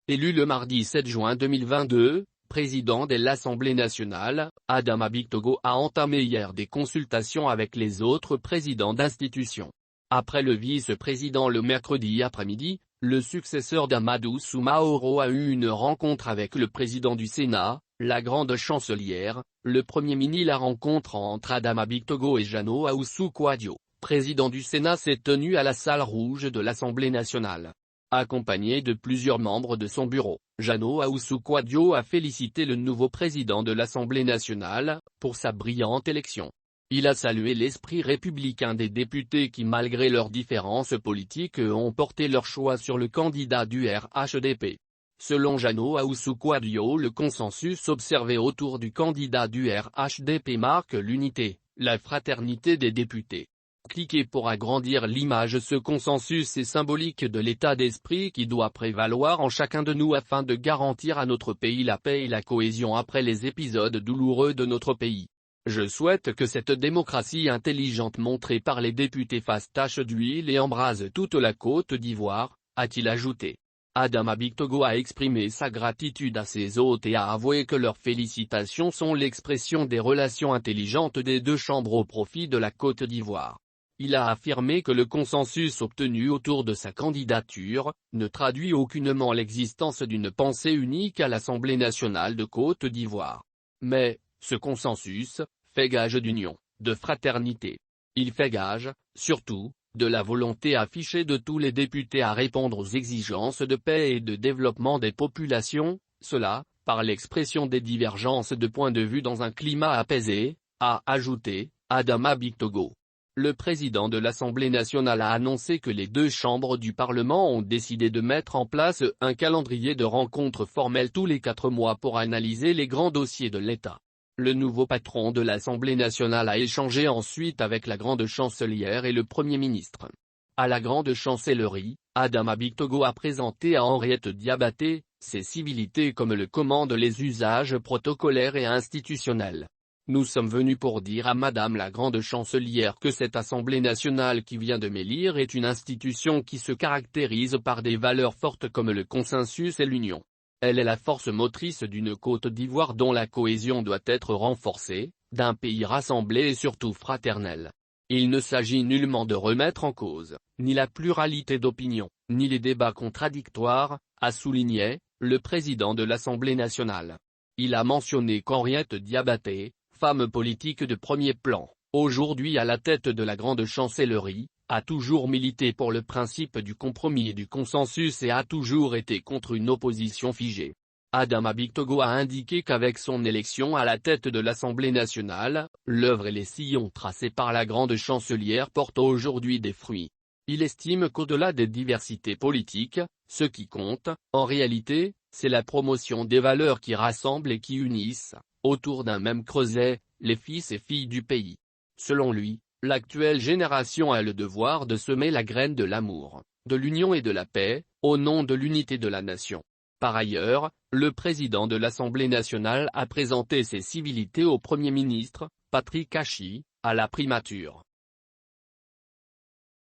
Élu le mardi 7 juin 2022, président de l'Assemblée nationale, Adama Bictogo a entamé hier des consultations avec les autres présidents d'institutions. Après le vice-président le mercredi après-midi, le successeur d'Amadou Soumaoro a eu une rencontre avec le président du Sénat, la grande chancelière, le Premier ministre. La rencontre entre Adama Bictogo et Jano Ahoussou-Kouadio, président du Sénat, s'est tenue à la salle rouge de l'Assemblée nationale. Accompagné de plusieurs membres de son bureau, Jano Ahoussou-Kouadio a félicité le nouveau président de l'Assemblée nationale, pour sa brillante élection. Il a salué l'esprit républicain des députés qui, malgré leurs différences politiques, ont porté leur choix sur le candidat du RHDP. Selon Jano Ahoussou-Kouadio, le consensus observé autour du candidat du RHDP marque l'unité, la fraternité des députés. Cliquez pour agrandir l'image. Ce consensus est symbolique de l'état d'esprit qui doit prévaloir en chacun de nous afin de garantir à notre pays la paix et la cohésion après les épisodes douloureux de notre pays. Je souhaite que cette démocratie intelligente montrée par les députés fasse tache d'huile et embrase toute la Côte d'Ivoire, a-t-il ajouté. Adama Bictogo a exprimé sa gratitude à ses hôtes et a avoué que leurs félicitations sont l'expression des relations intelligentes des deux chambres au profit de la Côte d'Ivoire. Il a affirmé que le consensus obtenu autour de sa candidature ne traduit aucunement l'existence d'une pensée unique à l'Assemblée nationale de Côte d'Ivoire. Mais, ce consensus fait gage d'union, de fraternité. Il fait gage, surtout, de la volonté affichée de tous les députés à répondre aux exigences de paix et de développement des populations, cela, par l'expression des divergences de points de vue dans un climat apaisé, a ajouté Adama Bictogo. Le président de l'Assemblée nationale a annoncé que les deux chambres du Parlement ont décidé de mettre en place un calendrier de rencontres formelles tous les 4 mois pour analyser les grands dossiers de l'État. Le nouveau patron de l'Assemblée nationale a échangé ensuite avec la grande chancelière et le Premier ministre. À la grande chancellerie, Adama Bictogo a présenté à Henriette Diabaté ses civilités comme le commandent les usages protocolaires et institutionnels. Nous sommes venus pour dire à Madame la grande chancelière que cette Assemblée nationale qui vient de m'élire est une institution qui se caractérise par des valeurs fortes comme le consensus et l'union. Elle est la force motrice d'une Côte d'Ivoire dont la cohésion doit être renforcée, d'un pays rassemblé et surtout fraternel. Il ne s'agit nullement de remettre en cause, ni la pluralité d'opinions, ni les débats contradictoires, a souligné le président de l'Assemblée nationale. Il a mentionné qu'Henriette Diabaté, femme politique de premier plan, aujourd'hui à la tête de la grande chancellerie, a toujours milité pour le principe du compromis et du consensus et a toujours été contre une opposition figée. Adama Bictogo a indiqué qu'avec son élection à la tête de l'Assemblée nationale, l'œuvre et les sillons tracés par la grande chancelière portent aujourd'hui des fruits. Il estime qu'au-delà des diversités politiques, ce qui compte, en réalité, c'est la promotion des valeurs qui rassemblent et qui unissent, autour d'un même creuset, les fils et filles du pays. Selon lui, l'actuelle génération a le devoir de semer la graine de l'amour, de l'union et de la paix, au nom de l'unité de la nation. Par ailleurs, le président de l'Assemblée nationale a présenté ses civilités au Premier ministre, Patrick Achi, à la primature.